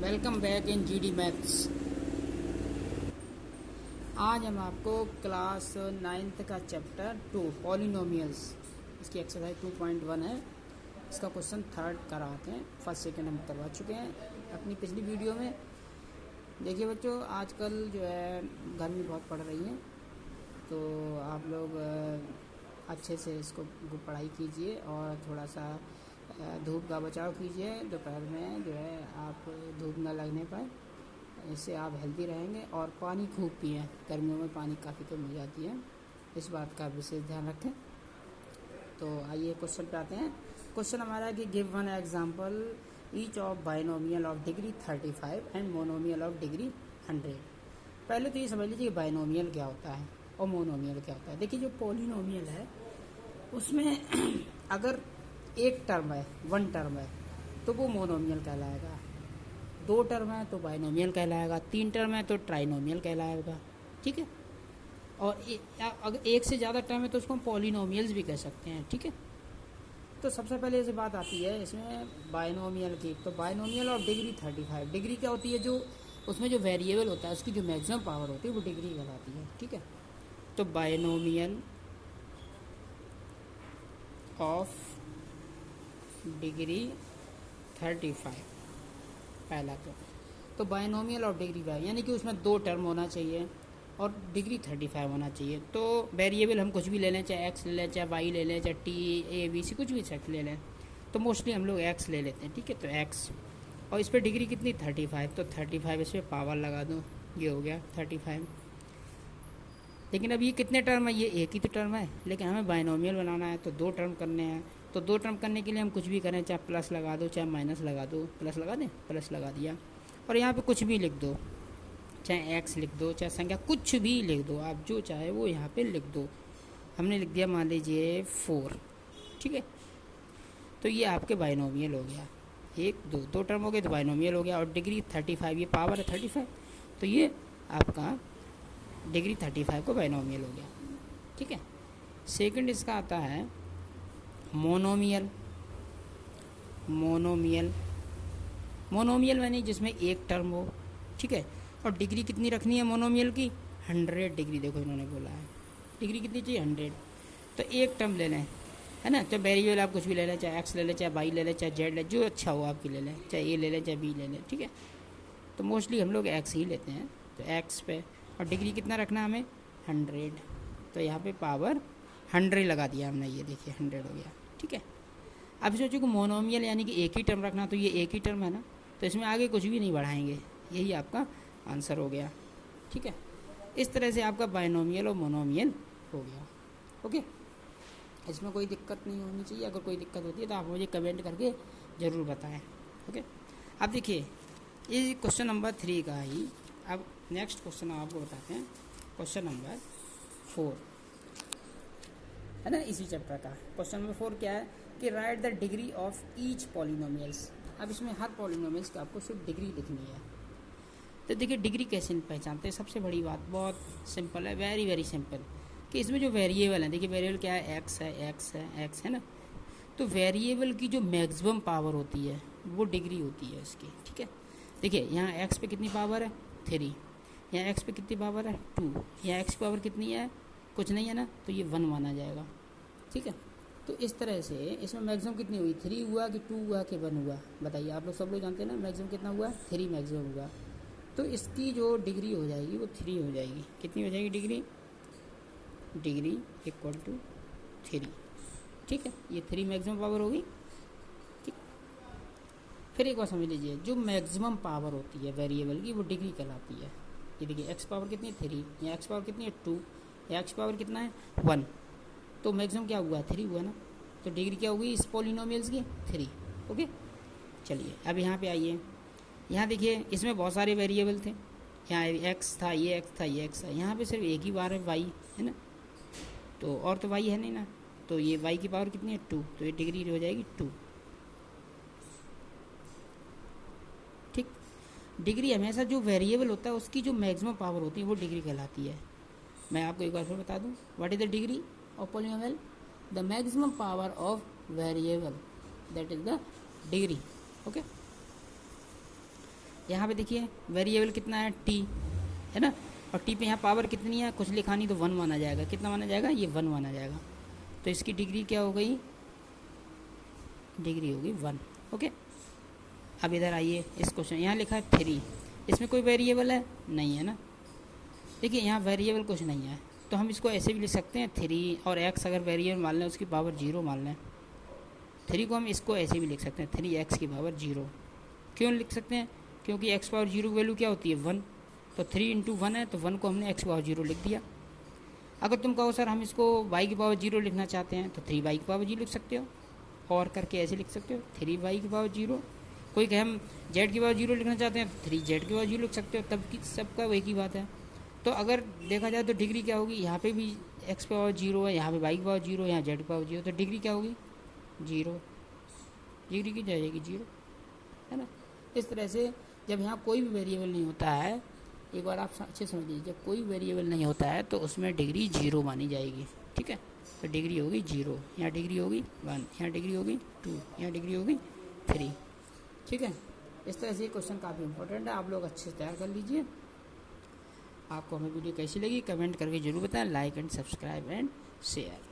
Welcome back in GD maths. आज हम आपको क्लास 9th का चैप्टर 2 पॉलिनोमियल्स, इसकी एक्सरसाइज 2.1 है। इसका क्वेश्चन 3rd कराते हैं। फर्स्ट सेकंड हम करवा चुके हैं अपनी पिछली वीडियो में। देखिए बच्चों, आजकल जो है गर्मी बहुत पड़ रही है, तो आप लोग अच्छे से इसको पढ़ाई कीजिए और थोड़ा सा धूप का बचाव कीजिए। दोपहर में जो है आप धूप न लगने पाए, इससे आप हेल्दी रहेंगे। और पानी खूब पिएं, गर्मियों में पानी काफ़ी कम हो जाती है, इस बात का विशेष ध्यान रखें। तो आइए क्वेश्चन पे आते हैं। क्वेश्चन हमारा है कि give one example each of binomial of degree 35 and monomial of degree 100। पहले तो ये समझ लीजिए कि बाइनोमियल क्या होता है और मोनोमियल क्या होता है। देखिए, जो पॉलिनोमियल है उसमें अगर एक टर्म है, वन टर्म है, तो वो मोनोमियल कहलाएगा। दो टर्म है तो बाइनोमियल कहलाएगा। तीन टर्म है तो ट्राइनोमियल कहलाएगा। ठीक है। और अगर एक से ज़्यादा टर्म है तो उसको हम पॉलिनोमियल्स भी कह सकते हैं। ठीक है। तो सबसे पहले ऐसी बात आती है इसमें बाइनोमियल की। तो बाइनोमियल ऑफ डिग्री 35, डिग्री क्या होती है? जो उसमें जो वेरिएबल होता है उसकी जो मैक्सिमम पावर होती है वो डिग्री कहलाती है। ठीक है। तो बाइनोमियल ऑफ डिग्री 35 पहला तो बाइनोमियल ऑफ डिग्री 5, यानी कि उसमें दो टर्म होना चाहिए और डिग्री 35 होना चाहिए। तो वेरिएबल हम कुछ भी ले लें, चाहे एक्स ले लें, चाहे वाई ले लें, चाहे टी ए बी सी कुछ भी सेट ले लें। तो मोस्टली हम लोग एक्स ले लेते हैं। ठीक है। तो एक्स, और इस पर डिग्री कितनी 35, तो 35 इस पर पावर लगा दो, ये हो गया 35। लेकिन अब ये कितने टर्म है? ये एक ही तो टर्म है, लेकिन हमें बाइनोमियल बनाना है तो दो टर्म करने हैं। तो दो टर्म करने के लिए हम कुछ भी करें, चाहे प्लस लगा दो चाहे माइनस लगा दो। प्लस लगा दें, प्लस लगा दिया, और यहाँ पे कुछ भी लिख दो, चाहे एक्स लिख दो, चाहे संख्या कुछ भी लिख दो, आप जो चाहे वो यहाँ पे लिख दो। हमने लिख दिया मान लीजिए 4। ठीक है। तो ये आपके बाइनोमियल हो गया। एक दो टर्म हो गए तो बाइनोमियल हो गया। और डिग्री 35, ये पावर है 35, तो ये आपका डिग्री 35 को बाइनोमियल हो गया। ठीक है। सेकंड इसका आता है मोनोमियल। मोनोमियल यानी जिसमें एक टर्म हो। ठीक है। और डिग्री कितनी रखनी है मोनोमियल की? 100 डिग्री। देखो इन्होंने बोला है डिग्री कितनी चाहिए? 100। तो एक टर्म ले लें, है ना। तो वेरिएबल आप कुछ भी ले लें, चाहे एक्स ले लें, चाहे वाई ले लें, चाहे जेड ले, जो अच्छा हो आपकी ले लें, चाहे ए ले लें, चाहे बी ले लें। ठीक है। तो मोस्टली हम लोग एक्स ही लेते हैं, तो एक्स पे। और डिग्री कितना रखना है हमें? 100। तो यहाँ पे पावर 100 लगा दिया हमने, ये देखिए 100 हो गया। ठीक है। अब सोचो कि मोनोमियल यानी कि एक ही टर्म रखना, तो ये एक ही टर्म है ना, तो इसमें आगे कुछ भी नहीं बढ़ाएंगे, यही आपका आंसर हो गया। ठीक है। इस तरह से आपका बाइनोमियल और मोनोमियल हो गया। ओके। इसमें कोई दिक्कत नहीं होनी चाहिए। अगर कोई दिक्कत होती है तो आप मुझे कमेंट करके ज़रूर बताएं। ओके। अब देखिए, ये क्वेश्चन नंबर 3 का ही अब नेक्स्ट क्वेश्चन आपको बताते हैं। क्वेश्चन नंबर 4 है ना, इसी चैप्टर का। क्वेश्चन नंबर 4 क्या है कि right the degree of each polynomials. अब इसमें हर पॉलिनोमियल्स का आपको सिर्फ डिग्री लिखनी है। तो देखिए, डिग्री कैसे पहचानते हैं? सबसे बड़ी बात बहुत सिंपल है, वेरी वेरी सिंपल, कि इसमें जो वेरिएबल है, देखिए वेरिएबल क्या है? एक्स है, एक्स है, एक्स है ना। तो वेरिएबल की जो मैक्सिमम पावर होती है वो डिग्री होती है इसकी। ठीक है। देखिए यहाँ एक्स पे कितनी पावर है? 3। यहाँ एक्स पे कितनी पावर है? 2। यहाँ एक्स की पावर कितनी है? कुछ नहीं है ना, तो ये 1 माना जाएगा। ठीक है। तो इस तरह से इसमें मैक्सिमम कितनी हुई? 3 हुआ कि 2 हुआ कि 1 हुआ? बताइए। आप लोग सब लोग जानते हैं ना मैक्सिमम कितना हुआ? 3 मैक्सिमम हुआ। तो इसकी जो डिग्री हो जाएगी वो 3 हो जाएगी। कितनी हो जाएगी डिग्री? Degree equal to 3। ठीक है। ये 3 मैक्सिमम पावर होगी। ठीक। फिर एक बार समझ लीजिए, जो मैक्सिमम पावर होती है वेरिएबल की वो डिग्री कहलाती है। ये देखिए, एक्स पावर कितनी है? 3। या एक्स पावर कितनी है? 2। या एक्स पावर कितना है? 1। तो मैक्सिमम क्या हुआ? 3 हुआ ना। तो डिग्री क्या होगी इस पॉलिनोमियल्स की? 3। ओके। चलिए अब यहाँ पे आइए। यहाँ देखिए, इसमें बहुत सारे वेरिएबल थे। यहाँ एक्स था, ये एक्स था, ये एक्स था। यहाँ पे सिर्फ एक ही बार है वाई, है ना। तो और तो वाई है नहीं ना, तो ये वाई की पावर कितनी है? 2। तो ये डिग्री हो जाएगी 2। ठीक। डिग्री हमेशा जो वेरिएबल होता है उसकी जो मैक्सिमम पावर होती है वो डिग्री कहलाती है। मैं आपको एक बार फिर बता दूं, what is the degree of polynomial? The maximum power of variable, that is the degree. Okay. यहाँ पे देखिए वेरिएबल कितना है टी, है ना, और टी पे यहाँ पावर कितनी है, कुछ लिखा नहीं तो 1 माना जाएगा। कितना माना जाएगा, ये 1 माना जाएगा। तो इसकी डिग्री क्या हो गई, डिग्री होगी 1। ओके, अब इधर आइए, इस क्वेश्चन यहाँ लिखा है 3, इसमें कोई वेरिएबल है नहीं, है ना। देखिए यहाँ वेरिएबल कुछ नहीं है, तो हम इसको ऐसे भी लिख सकते हैं 3 और x अगर वेरिएबल मान लें उसकी पावर 0 मान लें, 3 को हम इसको ऐसे भी लिख सकते हैं 3x की पावर 0। क्यों लिख सकते हैं, क्योंकि x पावर 0 की वैल्यू क्या होती है 1, तो 3 × 1 है, तो 1 को हमने x पावर 0 लिख दिया। अगर तुम कहो सर हम इसको y की पावर 0 लिखना चाहते हैं तो 3y की पावर 0 लिख सकते हो, और करके ऐसे लिख सकते हो 3y की पावर 0। कोई कहे हम z की पावर 0 लिखना चाहते हैं तो 3z की पावर 0 लिख सकते हो, तब की सबका वही की बात है। तो अगर देखा जाए तो डिग्री क्या होगी, यहाँ पे भी x पावर 0 है, यहाँ पे y की पावर 0, यहाँ z की पावर 0, तो डिग्री क्या होगी 0, डिग्री की जाएगी 0, है ना। इस तरह से जब यहाँ कोई भी वेरिएबल नहीं होता है, एक बार आप अच्छे समझ लीजिए, जब कोई वेरिएबल नहीं होता है तो उसमें डिग्री 0 मानी जाएगी, ठीक है। तो डिग्री होगी 0, यहाँ डिग्री होगी 1, यहाँ डिग्री होगी 2, यहाँ डिग्री होगी 3, ठीक है। इस तरह से ये क्वेश्चन काफ़ी इंपॉर्टेंट है, आप लोग अच्छे से तैयार कर लीजिए। आपको हमें वीडियो कैसी लगी कमेंट करके जरूर बताएं, like and subscribe and share.